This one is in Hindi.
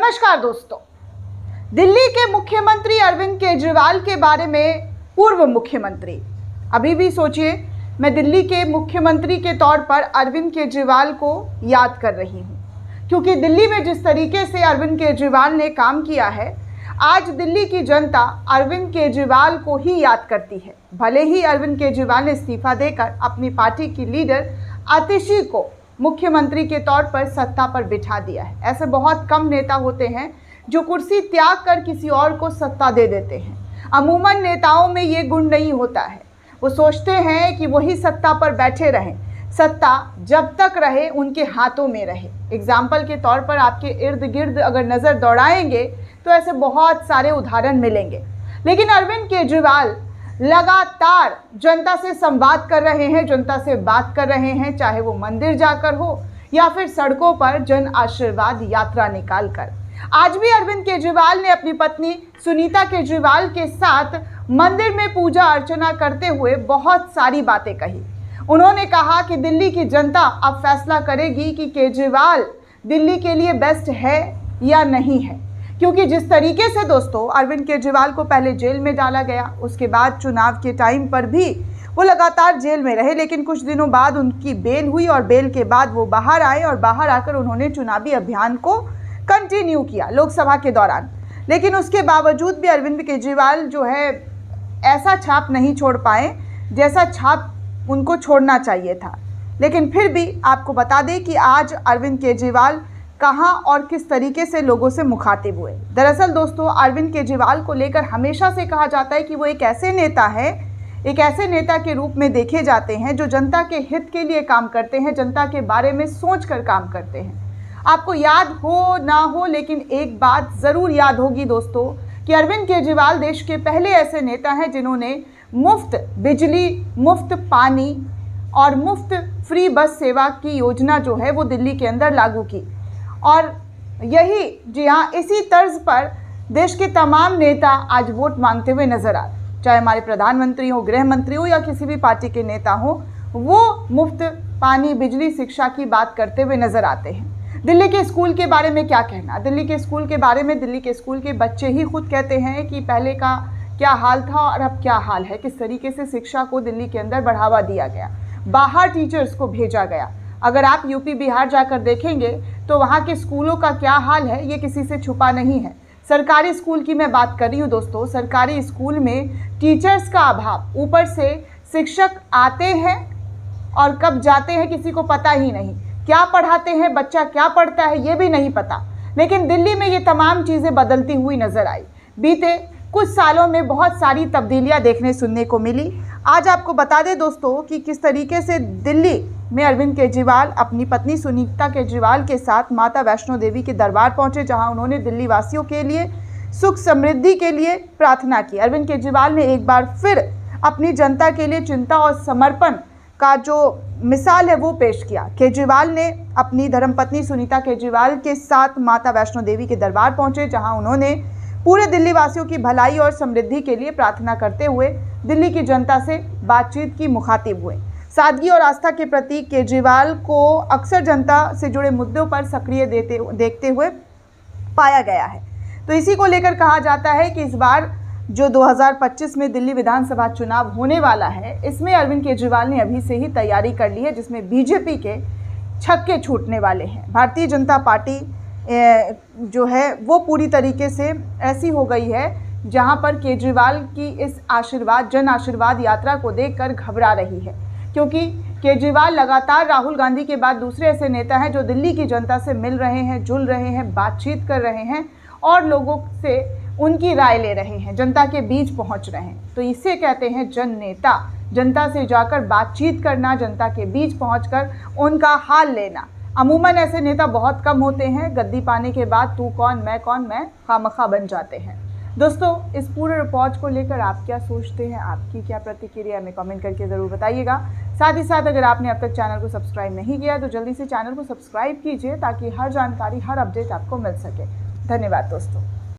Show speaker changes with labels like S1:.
S1: नमस्कार दोस्तों। दिल्ली के मुख्यमंत्री अरविंद केजरीवाल के बारे में पूर्व मुख्यमंत्री, अभी भी सोचिए, मैं दिल्ली के मुख्यमंत्री के तौर पर अरविंद केजरीवाल को याद कर रही हूं, क्योंकि दिल्ली में जिस तरीके से अरविंद केजरीवाल ने काम किया है, आज दिल्ली की जनता अरविंद केजरीवाल को ही याद करती है। भले ही अरविंद केजरीवाल ने इस्तीफा देकर अपनी पार्टी की लीडर आतिशी को मुख्यमंत्री के तौर पर सत्ता पर बिठा दिया है। ऐसे बहुत कम नेता होते हैं जो कुर्सी त्याग कर किसी और को सत्ता दे देते हैं। अमूमन नेताओं में ये गुण नहीं होता है। वो सोचते हैं कि वही सत्ता पर बैठे रहें, सत्ता जब तक रहे उनके हाथों में रहे। एग्जाम्पल के तौर पर आपके इर्द गिर्द अगर नज़र दौड़ाएंगे तो ऐसे बहुत सारे उदाहरण मिलेंगे। लेकिन अरविंद केजरीवाल लगातार जनता से संवाद कर रहे हैं, जनता से बात कर रहे हैं, चाहे वो मंदिर जाकर हो या फिर सड़कों पर जन आशीर्वाद यात्रा निकाल कर। आज भी अरविंद केजरीवाल ने अपनी पत्नी सुनीता केजरीवाल के साथ मंदिर में पूजा अर्चना करते हुए बहुत सारी बातें कही। उन्होंने कहा कि दिल्ली की जनता अब फैसला करेगी कि केजरीवाल दिल्ली के लिए बेस्ट है या नहीं है, क्योंकि जिस तरीके से दोस्तों अरविंद केजरीवाल को पहले जेल में डाला गया, उसके बाद चुनाव के टाइम पर भी वो लगातार जेल में रहे, लेकिन कुछ दिनों बाद उनकी बेल हुई और बेल के बाद वो बाहर आए और बाहर आकर उन्होंने चुनावी अभियान को कंटिन्यू किया लोकसभा के दौरान। लेकिन उसके बावजूद भी अरविंद केजरीवाल जो है ऐसा छाप नहीं छोड़ पाए जैसा छाप उनको छोड़ना चाहिए था। लेकिन फिर भी आपको बता दें कि आज अरविंद केजरीवाल कहाँ और किस तरीके से लोगों से मुखातिब हुए। दरअसल दोस्तों, अरविंद केजरीवाल को लेकर हमेशा से कहा जाता है कि वो एक ऐसे नेता है, एक ऐसे नेता के रूप में देखे जाते हैं जो जनता के हित के लिए काम करते हैं, जनता के बारे में सोच कर काम करते हैं। आपको याद हो ना हो, लेकिन एक बात ज़रूर याद होगी दोस्तों कि अरविंद केजरीवाल देश के पहले ऐसे नेता हैं जिन्होंने मुफ्त बिजली, मुफ्त पानी और मुफ्त फ्री बस सेवा की योजना जो है वो दिल्ली के अंदर लागू की। और यही, जी हाँ, इसी तर्ज पर देश के तमाम नेता आज वोट मांगते हुए नजर आ रहे, चाहे हमारे प्रधानमंत्री हो, गृह मंत्री हो या किसी भी पार्टी के नेता हो, वो मुफ्त पानी, बिजली, शिक्षा की बात करते हुए नजर आते हैं। दिल्ली के स्कूल के बारे में क्या कहना? दिल्ली के स्कूल के बारे में दिल्ली के स्कूल के बच्चे ही खुद कहते हैं कि पहले का क्या हाल था और अब क्या हाल है, किस तरीके से शिक्षा को दिल्ली के अंदर बढ़ावा दिया गया, बाहर टीचर्स को भेजा गया। अगर आप यूपी बिहार जाकर देखेंगे तो वहाँ के स्कूलों का क्या हाल है ये किसी से छुपा नहीं है। सरकारी स्कूल की मैं बात कर रही हूँ दोस्तों। सरकारी स्कूल में टीचर्स का अभाव, ऊपर से शिक्षक आते हैं और कब जाते हैं किसी को पता ही नहीं, क्या पढ़ाते हैं, बच्चा क्या पढ़ता है ये भी नहीं पता। लेकिन दिल्ली में ये तमाम चीज़ें बदलती हुई नजर आई। बीते कुछ सालों में बहुत सारी तब्दीलियां देखने सुनने को मिली। आज आपको बता दें दोस्तों कि किस तरीके से दिल्ली में अरविंद केजरीवाल अपनी पत्नी सुनीता केजरीवाल के साथ माता वैष्णो देवी के दरबार पहुंचे, जहां उन्होंने दिल्ली वासियों के लिए सुख समृद्धि के लिए प्रार्थना की। अरविंद केजरीवाल ने एक बार फिर अपनी जनता के लिए चिंता और समर्पण का जो मिसाल है वो पेश किया। केजरीवाल ने अपनी धर्मपत्नी सुनीता केजरीवाल के साथ माता वैष्णो देवी के दरबार पहुंचे, जहां उन्होंने पूरे दिल्ली वासियों की भलाई और समृद्धि के लिए प्रार्थना करते हुए दिल्ली की जनता से बातचीत की मुखातिब हुए। सादगी और आस्था के प्रतीक केजरीवाल को अक्सर जनता से जुड़े मुद्दों पर सक्रिय देखते हुए पाया गया है। तो इसी को लेकर कहा जाता है कि इस बार जो 2025 में दिल्ली विधानसभा चुनाव होने वाला है, इसमें अरविंद केजरीवाल ने अभी से ही तैयारी कर ली है, जिसमें बीजेपी के छक्के छूटने वाले हैं। भारतीय जनता पार्टी जो है वो पूरी तरीके से ऐसी हो गई है जहां पर केजरीवाल की इस आशीर्वाद, जन आशीर्वाद यात्रा को देखकर घबरा रही है, क्योंकि केजरीवाल लगातार राहुल गांधी के बाद दूसरे ऐसे नेता हैं जो दिल्ली की जनता से मिल रहे हैं, जुल रहे हैं, बातचीत कर रहे हैं और लोगों से उनकी राय ले रहे हैं, जनता के बीच पहुंच रहे हैं। तो इसे कहते हैं जन नेता। जनता से जाकर बातचीत करना, जनता के बीच पहुंचकर उनका हाल लेना। अमूमन ऐसे नेता बहुत कम होते हैं। गद्दी पाने के बाद तू कौन मैं खामखा बन जाते हैं। दोस्तों, इस पूरे रिपोर्ट को लेकर आप क्या सोचते हैं, आपकी क्या प्रतिक्रिया हमें कमेंट करके ज़रूर बताइएगा। साथ ही साथ अगर आपने अब तक चैनल को सब्सक्राइब नहीं किया तो जल्दी से चैनल को सब्सक्राइब कीजिए, ताकि हर जानकारी, हर अपडेट आपको मिल सके। धन्यवाद दोस्तों।